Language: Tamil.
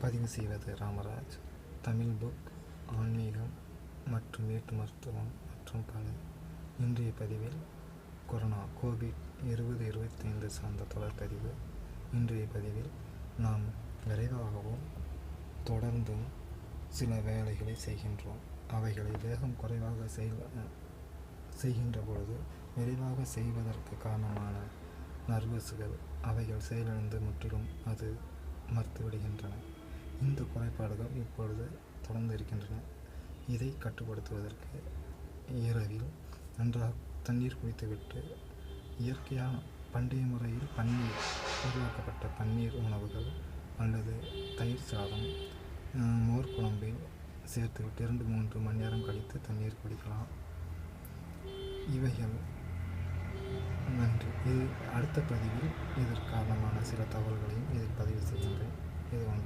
பதிவு செய்வது ராமராஜ். தமிழ் புக், ஆன்மீகம் மற்றும் வீட்டு மருத்துவம் மற்றும் பல. இன்றைய பதிவில் கொரோனா கோவிட்-20-25 சார்ந்த தொடர்பதிவு. இன்றைய பதிவில் நாம் விரைவாகவும் தொடர்ந்தும் சில வேலைகளை செய்கின்றோம். அவைகளை வேகம் குறைவாக செய்கின்ற பொழுது விரைவாக செய்வதற்கு காரணமான நர்வஸுகள் அவைகள் செயலிழந்து முற்றிலும் அது மறுத்துவிடுகின்றன. இந்த குறைபாடுகள் இப்பொழுது தொடர்ந்து இருக்கின்றன. இதை கட்டுப்படுத்துவதற்கு இரவில் நன்றாக தண்ணீர் குடித்துவிட்டு இயற்கையான பண்டைய முறையில் உருவாக்கப்பட்ட பன்னீர் உணவுகள் அல்லது தயிர் சாதம், மோர் குழம்பில் சேர்த்துவிட்டு 2-3 மணி நேரம் கழித்து தண்ணீர் குடிக்கலாம். இவைகள் நன்றி. இது அடுத்த பதிவில் இதற்கு காரணமான சில தகவல்களையும் இதில் பதிவு செய்கின்றேன். இது ஒன்று.